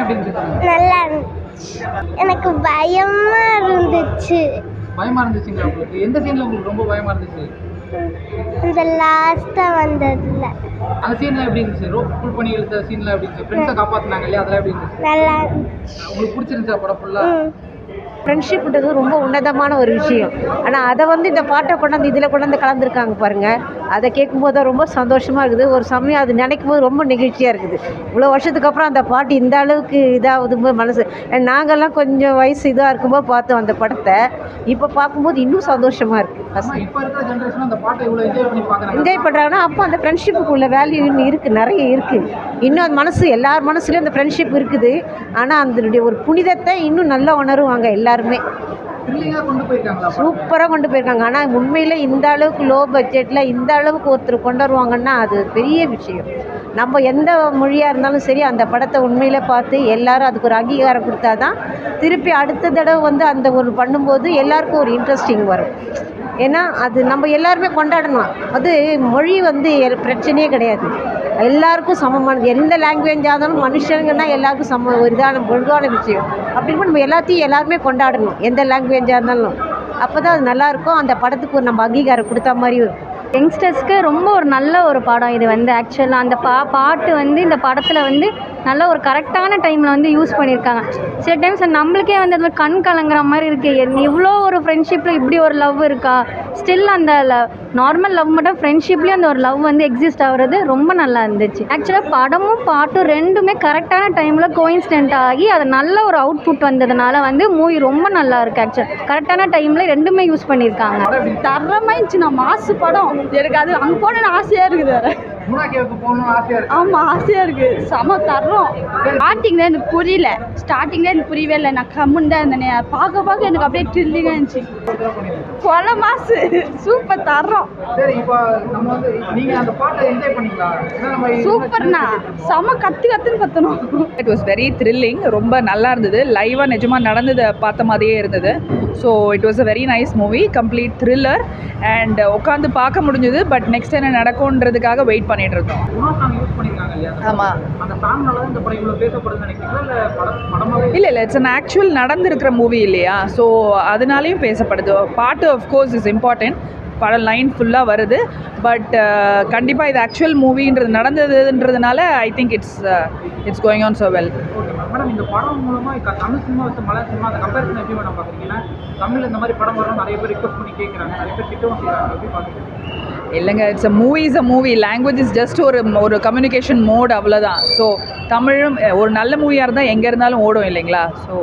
எப்படி இருந்துச்சு? நல்லா இருந்துச்சு. எனக்கு பயமா இருந்துச்சு. பயமா இருந்துச்சுங்களா உங்களுக்கு? எந்த சீன்ல உங்களுக்கு ரொம்ப பயமா இருந்துச்சு? இந்த லாஸ்டா வந்ததுல அந்த சீன்ல எப்படி இருந்துச்சு? ரோப் புல் பண்ணி இழுத்த சீன்ல எப்படி இருந்துச்சு? ஃப்ரெண்ட்ஸை காப்பாத்துனாங்க இல்லையா, அதெல்லாம் எப்படி இருந்துச்சு? நல்லா இருந்துச்சு. உங்களுக்கு பிடிச்சிருந்துச்சா படம் ஃபுல்லா? ஃப்ரெண்ட்ஷிப்ன்றது ரொம்ப உன்னதமான ஒரு விஷயம். ஆனால் அதை இந்த பாட்டை கொண்டாந்து இதில் கொண்டாந்து கலந்துருக்காங்க பாருங்கள். அதை கேட்கும்போது தான் ரொம்ப சந்தோஷமாக இருக்குது. ஒரு சமயம் அது நினைக்கும் போது ரொம்ப நெகிழ்ச்சியாக இருக்குது. இவ்வளோ வருஷத்துக்கு அப்புறம் அந்த பாட்டு இந்த அளவுக்கு இதாகும்போது மனசு, நாங்கள்லாம் கொஞ்சம் வயசு இதாக இருக்கும்போது பார்த்தோம் அந்த படத்தை. இப்போ பார்க்கும்போது இன்னும் சந்தோஷமாக இருக்குது. இப்போ இருக்கிற ஜென்ரேஷன் அந்த பாட்டை இவ்வளோ என்ஜாய் பண்ணி பார்க்குறாங்க. என்ஜாய் பண்ணுறாங்கன்னா அப்போ அந்த ஃப்ரெண்ட்ஷிப்புக்குள்ள வேல்யூ இன்னும் இருக்குது, நிறைய இருக்குது. இன்னும் அந்த மனசு எல்லார் மனசுலேயும் அந்த ஃப்ரெண்ட்ஷிப் இருக்குது. ஆனால் அதனுடைய ஒரு புனிதத்தை இன்னும் நல்லா உணருவாங்க எல்லாருமே. சூப்பராக கொண்டு போயிருக்காங்க. ஆனால் உண்மையில் இந்த அளவுக்கு லோ பட்ஜெட்டில் இந்த அளவுக்கு ஒருத்தர் கொண்டு வருவாங்கன்னா அது பெரிய விஷயம். நம்ம எந்த மொழியாக இருந்தாலும் சரி அந்த படத்தை உண்மையில் பார்த்து எல்லாரும் அதுக்கு ஒரு அங்கீகாரம் கொடுத்தா தான் திருப்பி அடுத்த தடவை அந்த ஒரு பண்ணும்போது எல்லாருக்கும் ஒரு இன்ட்ரெஸ்டிங் வரும். ஏன்னா அது நம்ம எல்லாருமே கொண்டாடணும். அது மொழி பிரச்சனையே கிடையாது, எல்லாருக்கும் சமமானது. எந்த லாங்குவேஜாக இருந்தாலும் மனுஷங்கன்னா எல்லாருக்கும் ஒரு பொதுவான விஷயம். அப்படின்னு நம்ம எல்லாத்தையும் எல்லாருமே கொண்டாடணும், எந்த லாங்குவேஜாக இருந்தாலும். அப்போ தான் அது நல்லாயிருக்கும். அந்த படத்துக்கு நம்ம அங்கீகாரம் கொடுத்த மாதிரி இருக்கும். யங்ஸ்டர்ஸ்க்கு ரொம்ப ஒரு நல்ல ஒரு படம் இது. ஆக்சுவலாக அந்த பாட்டு இந்த படத்தில் நல்ல ஒரு கரெக்டான டைமில் யூஸ் பண்ணியிருக்காங்க. சில டைம்ஸ் நம்மளுக்கே அது கண் கலங்குற மாதிரி இருக்குது. இவ்வளோ ஒரு ஃப்ரெண்ட்ஷிப்பில் இப்படி ஒரு லவ் இருக்கா? ஸ்டில் அந்த நார்மல் லவ் மட்டும் ஃப்ரெண்ட்ஷிப்லேயும் அந்த ஒரு லவ் எக்ஸிஸ்ட் ஆகுறது ரொம்ப நல்லா இருந்துச்சு. ஆக்சுவலாக படமும் பாட்டும் ரெண்டுமே கரெக்டான டைமில் கோயின்சிடென்ட் ஆகி அது நல்ல ஒரு அவுட்புட் வந்ததுனால மூவி ரொம்ப நல்லா இருக்குது. ஆக்சுவலாக கரெக்டான டைமில் ரெண்டுமே யூஸ் பண்ணியிருக்காங்க. தரமாக இருந்துச்சு. நான் மாசு படம் எனக்கு அது அங்கே போகணுன்னு ஆசையாக இருக்குது. வேறு ஆமாம், ஆசையாக இருக்குது. செம தர்றோம். ஸ்டார்டிங்கில் எனக்கு புரியல, ஸ்டார்டிங்கில் எனக்கு புரியவே இல்லை. நான் கம்முன்னு தான் இருந்தேன். பார்க்க எனக்கு அப்படியே ட்ரில்லிங்காக இருந்துச்சு. கொலை மாசு சூப்பர் தர்றோம். சூப்பர்ண்ணா, செம கத்துன்னு கத்தணும். It was very thrilling. ரொம்ப நல்லா இருந்தது. லைவாக நிஜமாக நடந்ததை பார்த்த மாதிரியே இருந்தது. So it was a very nice movie, complete thriller. And உட்காந்து பார்க்க முடிஞ்சது. பட் நெக்ஸ்ட் என்ன நடக்கும்ன்றதுக்காக வெயிட் பண்ணிட்டு இருந்தோம். ஆமாம், இல்லை இட்ஸ் அன் ஆக்சுவல் நடந்திருக்கிற மூவி இல்லையா? ஸோ அதனாலையும் பேசப்படுது. பாட்டு ஆஃப்கோர்ஸ் இஸ் இம்பார்ட்டன்ட். படம் லைன் ஃபுல்லாக வருது. பட் கண்டிப்பாக இது ஆக்சுவல் மூவின்றது நடந்ததுன்றதுனால I think it's going on so well. Madam, இந்த படம் மூலமாக தமிழ் சினிமா வச்சு மலையாள சினிமா அந்த கம்பேரிசன் எப்படி மேடம் பார்க்குறீங்கன்னா? தமிழ் இந்த மாதிரி படம் வரும் நிறைய பேர் ரிக்வஸ்ட் பண்ணி கேட்குறாங்க, நிறைய பேர் திட்டவும் செய்கிறாங்க, எப்படி பார்க்குறீங்க? இல்லைங்க, it's a movie. Language is just ஒரு கம்யூனிகேஷன் மோட், அவ்வளோதான். ஸோ தமிழும் ஒரு நல்ல மூவியாக இருந்தால் எங்கே இருந்தாலும் ஓடும் இல்லைங்களா? ஸோ